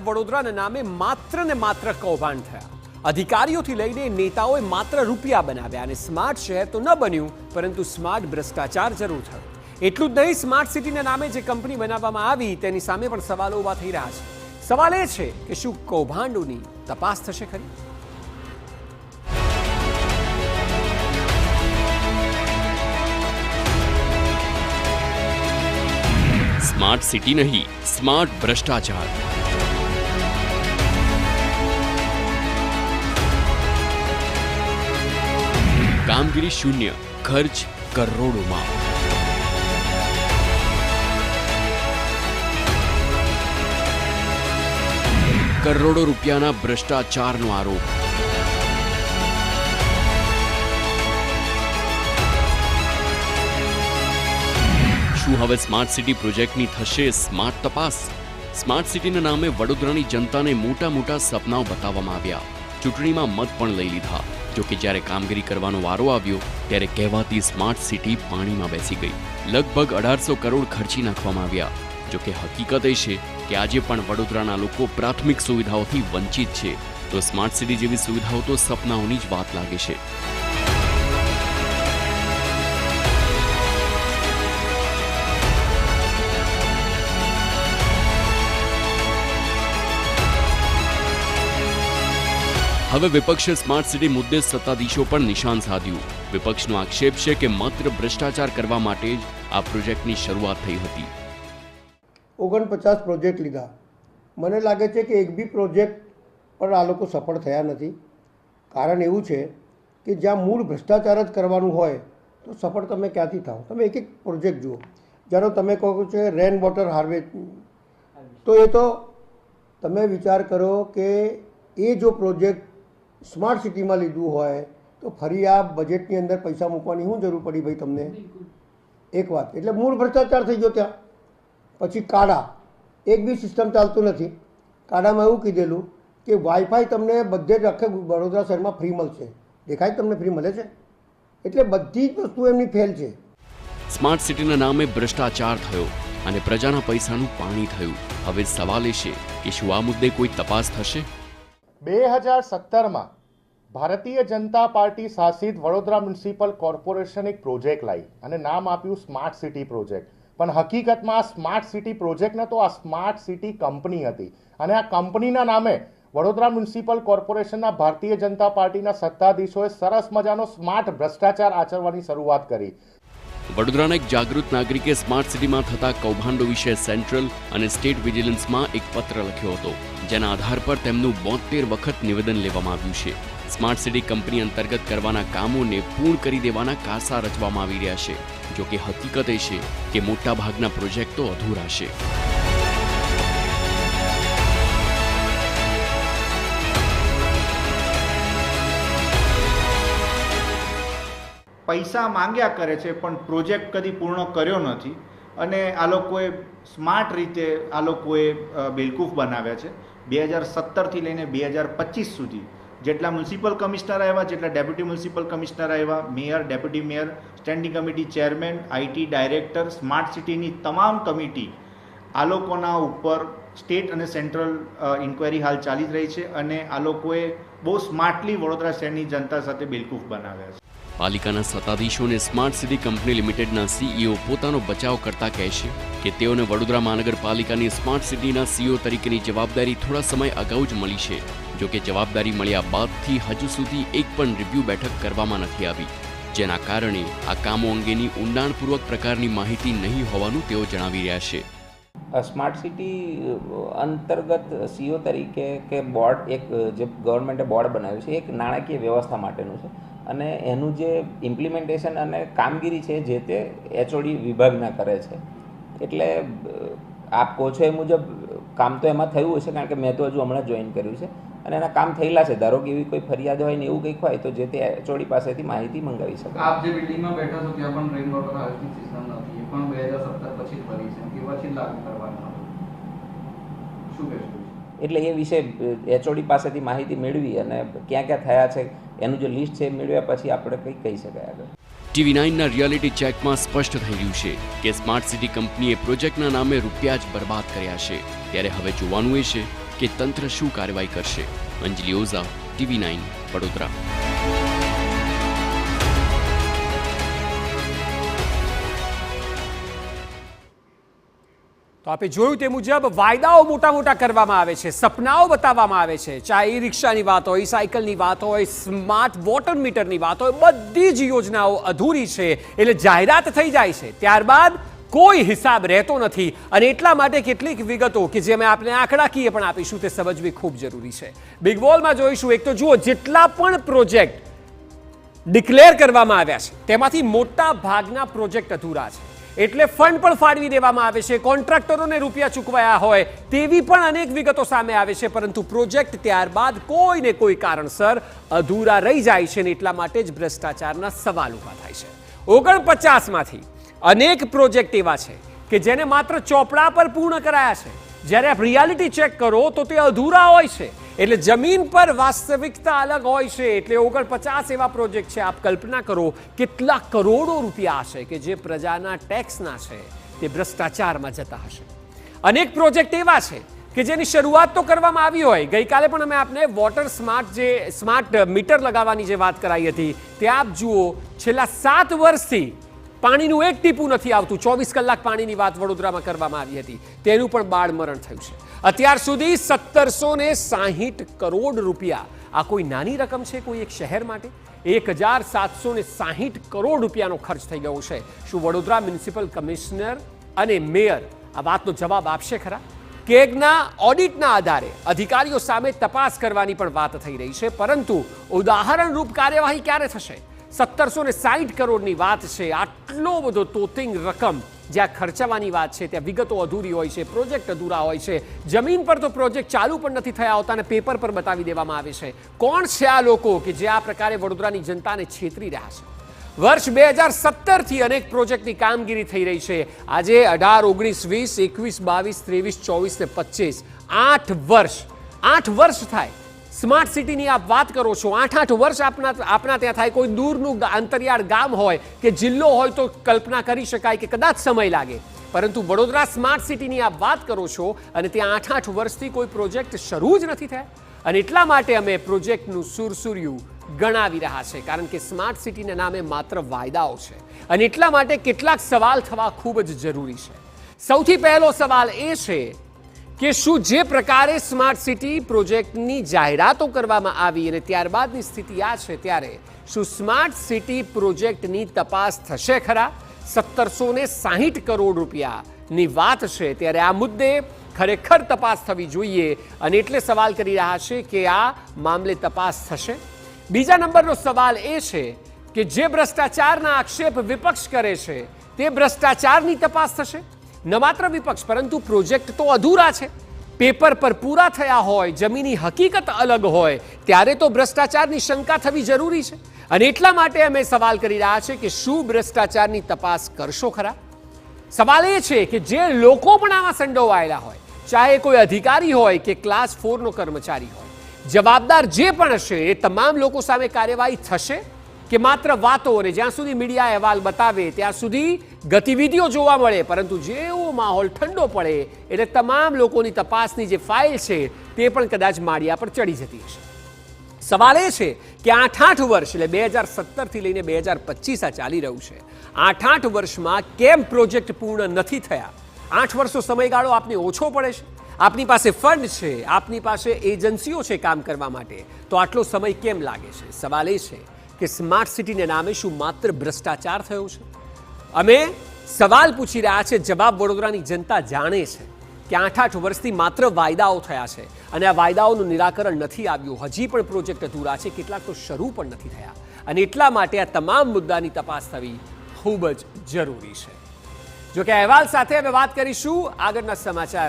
વડોદરાના નામે માત્ર ને માત્ર કૌભાંડ થયા। અધિકારીઓથી લઈને નેતાઓએ માત્ર રૂપિયા બનાવ્યા અને સ્માર્ટ શહેર તો ન બન્યું, પરંતુ સ્માર્ટ ભ્રષ્ટાચાર જરૂર થયો। એટલું જ નહીં, સ્માર્ટ સિટીના નામે જે કંપની બનાવવામાં આવી તેની સામે પણ સવાલો ઊભા થઈ રહ્યા છે। સવાલ એ છે કે શું કૌભાંડોની તપાસ થશે ખરી? स्मार्ट सिटी नहीं, स्मार्ट भ्रष्टाचार। कामगिरी शून्य, खर्च करोड़ों में। करोड़ों रुपयाना भ्रष्टाचारनो आरोप। શું હવે સ્માર્ટ સિટી પ્રોજેક્ટની થશે સ્માર્ટ તપાસ? સ્માર્ટ સિટીના નામે વડોદરાની જનતાને મોટા મોટા સપનાઓ બતાવવામાં આવ્યા, ચૂંટણીમાં મત પણ લઈ લીધા। જો કે જ્યારે કામગીરી કરવાનો વારો આવ્યો ત્યારે કહેવાતી સ્માર્ટ સિટી પાણીમાં બેસી ગઈ। લગભગ 1800 કરોડ ખર્ચી નાખવામાં આવ્યા। જો કે હકીકત એ છે કે આજે પણ વડોદરાના લોકો પ્રાથમિક સુવિધાઓથી વંચિત છે, તો સ્માર્ટ સિટી જેવી સુવિધાઓ તો સપનાઓની જ વાત લાગે છે। હવે વિપક્ષે સ્માર્ટ સિટી મુદ્દે સત્તાધીશો પર નિશાન સાધ્યું। વિપક્ષનો આક્ષેપ છે કે માત્ર ભ્રષ્ટાચાર કરવા માટે જ આ પ્રોજેક્ટની શરૂઆત થઈ હતી। 49 પ્રોજેક્ટ લીધા। મને લાગે છે કે એક બી પ્રોજેક્ટ પર આ લોકો સફળ થયા નથી। કારણ એવું છે કે જ્યાં મૂળ ભ્રષ્ટાચાર જ કરવાનું હોય તો સફળ તમે ક્યાંથી થાઓ? તમે એક એક પ્રોજેક્ટ જુઓ। જ્યારે તમે કહો છો રેન વોટર હાર્વેસ્ટ, તો એ તો તમે વિચાર કરો કે એ જો પ્રોજેક્ટ સ્માર્ટ સિટીમાં લીધું હોય તો ફરી આ બજેટની અંદર પૈસા મૂકવાની શું જરૂર પડી ભાઈ તમને? એક વાત એટલે મૂળ ભ્રષ્ટાચાર થઈ ગયો ત્યાં। પછી કાડા, એક બી સિસ્ટમ ચાલતું નથી। કાડામાં એવું કીધેલું કે વાઈફાઈ તમને બધે જ આખે વડોદરા શહેરમાં ફ્રી મળશે। દેખાય તમને ફ્રી મળે છે? એટલે બધી જ વસ્તુ એમની ફેલ છે। સ્માર્ટ સિટીના નામે ભ્રષ્ટાચાર થયો અને પ્રજાના પૈસાનું પાણી થયું। હવે સવાલ એ છે કે શું આ મુદ્દે કોઈ તપાસ થશે? 2017માં ભારતીય જનતા પાર્ટી શાસિત વડોદરા મ્યુનિસિપલ કોર્પોરેશન એક પ્રોજેક્ટ લાવી અને નામ આપ્યું સ્માર્ટ સિટી પ્રોજેક્ટ। પણ હકીકતમાં આ સ્માર્ટ સિટી પ્રોજેક્ટ નહોતો, આ સ્માર્ટ સિટી કંપની હતી। અને આ કંપનીના નામે વડોદરા મ્યુનિસિપલ કોર્પોરેશનના ભારતીય જનતા પાર્ટીના સત્તાધીશોએ સરસ મજાનો સ્માર્ટ ભ્રષ્ટાચાર આચરવાની શરૂઆત કરી। વડોદરાના એક જાગૃત નાગરિકે સ્માર્ટ સિટીમાં થતા કૌભાંડો વિશે સેન્ટ્રલ અને સ્ટેટ વિજિલન્સમાં એક પત્ર લખ્યો હતો, જેના આધાર પર તેમનું 72 વખત નિવેદન લેવામાં આવ્યું છે। સ્માર્ટ સિટી કંપની અંતર્ગત કરવાના કામોને પૂર્ણ કરી દેવાના કારસા રચવામાં આવી રહ્યા છે। જો કે હકીકત એ છે કે મોટાભાગના પ્રોજેક્ટો અધૂરા છે। પૈસા માંગ્યા કરે છે પણ પ્રોજેક્ટ કદી પૂર્ણ કર્યો નથી અને આ લોકોએ સ્માર્ટ રીતે આ લોકોએ બેવકૂફ બનાવ્યા છે। 2017થી લઈને 2025 સુધી જેટલા મ્યુનિસિપલ કમિશનર આવ્યા, જેટલા ડેપ્યુટી મ્યુનિસિપલ કમિશનર આવ્યા, mayor, deputy mayor, standing committee chairman, IT director, smart સિટીની તમામ કમિટી આ લોકોના ઉપર સ્ટેટ અને સેન્ટ્રલ ઇન્ક્વાયરી હાલ ચાલી રહી છે અને આ લોકોએ બહુ સ્માર્ટલી વડોદરા શહેરની જનતા સાથે બેવકૂફ બનાવ્યા છે। પાલિકાના સત્તાધીશોને સ્માર્ટ સિટી કંપની લિમિટેડના સીઈઓ પોતાનો બચાવ કરતા કહે છે કે તેઓને વડોદરા મહાનગરપાલિકાની સ્માર્ટ સિટીના સીઈઓ તરીકેની જવાબદારી થોડા સમય અગાઉ જ મળી છે। જો કે જવાબદારી મળ્યા બાદથી હજુ સુધી એક પણ રિવ્યૂ બેઠક કરવામાં નથી આવી, જેના કારણે આ કામો અંગેની ઊંડાણપૂર્વક પ્રકારની માહિતી નહીં હોવાનું તેઓ જણાવી રહ્યા છે। સ્માર્ટ સિટી અંતર્ગત સીઓ તરીકે કે બોર્ડ, એક જે ગવર્મેન્ટે બોર્ડ બનાવ્યું છે, એક નાણાકીય વ્યવસ્થા માટેનું છે અને એનું જે ઇમ્પ્લિમેન્ટેશન અને કામગીરી છે જે તે એચઓડી વિભાગના કરે છે। એટલે આપ કહો છો એ મુજબ કામ તો એમાં થયું હશે, કારણ કે મેં તો હજુ હમણાં જોઈન કર્યું છે અને એના કામ થયેલા છે। ધારો કે એવી કોઈ ફરિયાદ હોય ને એવું કંઈક હોય તો જે તે એચઓડી પાસેથી માહિતી મંગાવી શકે। આપ જે બિલ્ડિંગમાં બેઠા છો ત્યાં પણ રેઇન વોટર હાર્વેસ્ટિંગ સિસ્ટમ નથી, એ પણ 2017 પછી જ બની છે, કે પછી લાગુ કરવાનું શું કહેશો? એટલે એ વિશે એચઓડી પાસેથી માહિતી મેળવી અને ક્યાં ક્યાં થયા છે એનું જે લિસ્ટ છે મેળવ્યા પછી આપણે કંઈક કહી શકાય આગળ। TV9ના રિયાલિટી ચેકમાં સ્પષ્ટ થઈ રહ્યું છે કે સ્માર્ટ સિટી કંપનીએ પ્રોજેક્ટના નામે રૂપિયા જ બરબાદ કર્યા છે। ત્યારે હવે જોવાનું એ છે કે તંત્ર શું કાર્યવાહી કરશે? અંજલિ ઓઝા, TV9 વડોદરા. તો આપણે જોયું તે મુજબ વાયદાઓ મોટા મોટા કરવામાં આવે છે, સપનાઓ બતાવવામાં આવે છે, ચાહે ઈ રિક્ષાની વાત હોય, સાયકલની વાત હોય, સ્માર્ટ વોટર મીટરની વાત હોય, બધી જ યોજનાઓ અધૂરી છે એટલે જાહેરાત થઈ જાય છે, ત્યારબાદ કોઈ હિસાબ રહેતો નથી. અને એટલા માટે કેટલીક વિગતો કે જે અમે આપણે આંકડાકીય પણ આપીશું તે સમજવી ખૂબ જરૂરી છે. બિગ બોલમાં જોઈશું. એક તો જુઓ, જેટલા પણ પ્રોજેક્ટ ડિક્લેર કરવામાં આવ્યા છે તેમાંથી મોટા ભાગના પ્રોજેક્ટ અધૂરા છે, એટલે ફંડ પણ ફાળવી દેવામાં આવે છે, કોન્ટ્રાક્ટરોને રૂપિયા ચૂકવાયા હોય તેવી પણ અનેક વિગતો સામે આવે છે, પરંતુ પ્રોજેક્ટ ત્યારબાદ કોઈને કોઈ કારણસર અધૂરા રહી જાય છે. ને એટલા માટે જ ભ્રષ્ટાચારના સવાલ ઊભા થાય છે. 49માંથી અનેક પ્રોજેક્ટ એવા છે કે જેને માત્ર ચોપડા પર પૂર્ણ કરાયા છે, જ્યારે આપ રિયાલિટી ચેક કરો તો તે અધૂરા હોય છે. એટલે જમીન પર વાસ્તવિકતા અલગ હોય છે. એટલે 49 એવા પ્રોજેક્ટ છે. આપ કલ્પના કરો કેટલા કરોડો રૂપિયા હશે કે જે પ્રજાના ટેક્સના છે તે ભ્રષ્ટાચારમાં જતા હશે. અનેક પ્રોજેક્ટ એવા છે કે જેની શરૂઆત તો કરવામાં આવી હોય. ગઈકાલે પણ અમે આપને વોટર સ્માર્ટ મીટર લગાવવાની જે વાત કરાઈ હતી, ત્યાં આપ જુઓ છેલ્લા 7 વર્ષથી પાણીનું એક ટીપું નથી આવતું. 24 કલાક પાણીની વાત વડોદરામાં કરવામાં આવી હતી, તેનું પણ બાળ મરણ થયું છે. અત્યાર સુધી 1760 કરોડ રૂપિયા. આ કોઈ નાની રકમ છે કોઈ એક શહેર માટે? 1760 કરોડ રૂપિયાનો ખર્ચ થઈ ગયો છે. શું વડોદરા મ્યુનિસિપલ કમિશનર અને મેયર આ વાતનો જવાબ આપશે ખરા? કેગના ઓડિટના આધારે અધિકારીઓ સામે તપાસ કરવાની પણ વાત થઈ રહી છે, પરંતુ ઉદાહરણરૂપ કાર્યવાહી ક્યારે થશે? 1760 કરોડની વાત છે. આટલો બધો તોતિંગ રકમ જ્યાં ખર્ચવાની વાત છે ત્યાં વિગતો અધૂરી હોય છે, પ્રોજેક્ટ અધૂરા હોય છે. જમીન પર તો પ્રોજેક્ટ ચાલુ પણ નથી થયા હોતા અને પેપર પર બતાવી દેવામાં આવે છે. કોણ છે આ લોકો કે જે આ પ્રકારે વડોદરાની જનતાને છેતરી રહ્યા છે? વર્ષ 2017થી અનેક પ્રોજેક્ટની કામગીરી થઈ રહી છે. આજે 18, 19, 20, 21, 22, 23, 24 8 વર્ષ થાય. સ્માર્ટ સિટીની આપ વાત કરો છો, 8 વર્ષ આપના ત્યાં થાય. કોઈ દૂરનું અંતરિયાળ ગામ હોય કે જિલ્લો હોય તો કલ્પના કરી શકાય કે કદાચ સમય લાગે, પરંતુ વડોદરા સ્માર્ટ સિટીની આપ વાત કરો છો અને ત્યાં 8 વર્ષથી કોઈ પ્રોજેક્ટ શરૂ જ નથી થયા. અને એટલા માટે અમે પ્રોજેક્ટનું સુરસુર્યું ગણાવી રહ્યા છે, કારણ કે સ્માર્ટ સિટીના નામે માત્ર વાયદાઓ છે. અને એટલા માટે કેટલાક સવાલ થવા ખૂબ જ જરૂરી છે. સૌથી પહેલો સવાલ એ છે કે શું જે પ્રકારે સ્માર્ટ સિટી પ્રોજેક્ટની જાહેરાતો કરવામાં આવી અને ત્યારબાદની સ્થિતિ આ છે, ત્યારે શું સ્માર્ટ સિટી પ્રોજેક્ટની તપાસ થશે ખરા? 1760 કરોડ રૂપિયાની વાત છે, ત્યારે આ મુદ્દે ખરેખર તપાસ થવી જોઈએ. અને એટલે સવાલ કરી રહ્યા છે કે આ મામલે તપાસ થશે. બીજા નંબરનો સવાલ એ છે કે જે ભ્રષ્ટાચારના આક્ષેપ વિપક્ષ કરે છે તે ભ્રષ્ટાચારની તપાસ થશે? ન માત્ર વિપક્ષ, પરંતુ પ્રોજેક્ટ તો અધૂરા છે. પેપર પર પૂરા થયા હોય, જમીની હકીકત અલગ હોય, ત્યારે તો ભ્રષ્ટાચારની શંકા થવી જરૂરી છે. અને એટલા માટે અમે સવાલ કરી રહ્યા છે કે શું ભ્રષ્ટાચારની તપાસ કરશો ખરા? સવાલ એ છે કે જે લોકો પણ આમાં સંડોવાયેલા હોય, ચાહે કોઈ અધિકારી હોય કે ક્લાસ 4નો કર્મચારી હોય, જવાબદાર જે પણ હશે એ તમામ લોકો સામે કાર્યવાહી થશે કે માત્ર વાતો? અને જ્યાં સુધી મીડિયા અહેવાલ બતાવે ત્યાં સુધી ગતિવિધિઓ જોવા મળે, પરંતુ જેવો માહોલ ઠંડો પડે એટલે તમામ લોકોની તપાસની જે ફાઇલ છે તે પણ કદાચ માળિયા પર ચડી જતી હશે. સવાલ એ છે કે 8 વર્ષ એટલે 2017થી લઈને 2025 આ ચાલી રહ્યું છે. 8 વર્ષમાં કેમ પ્રોજેક્ટ પૂર્ણ નથી થયા? 8 વર્ષનો સમયગાળો આપને ઓછો પડે છે? આપની પાસે ફંડ છે, આપની પાસે એજન્સીઓ છે કામ કરવા માટે, તો આટલો સમય કેમ લાગે છે? સવાલ એ છે કે સ્માર્ટ સિટીના નામે શું માત્ર ભ્રષ્ટાચાર થયો છે? અમે સવાલ પૂછી રહ્યા છે, જવાબ વડોદરાની જનતા જાણે છે કે 8 વર્ષથી માત્ર વાયદાઓ થયા છે અને આ વાયદાઓનું નિરાકરણ નથી આવ્યું. હજી પણ પ્રોજેક્ટ અધૂરા છે, કેટલાક તો શરૂ પણ નથી થયા. અને એટલા માટે આ તમામ મુદ્દાની તપાસ થવી ખૂબ જ જરૂરી છે. જો કે અહેવાલ સાથે અમે વાત કરીશું આગળના સમાચાર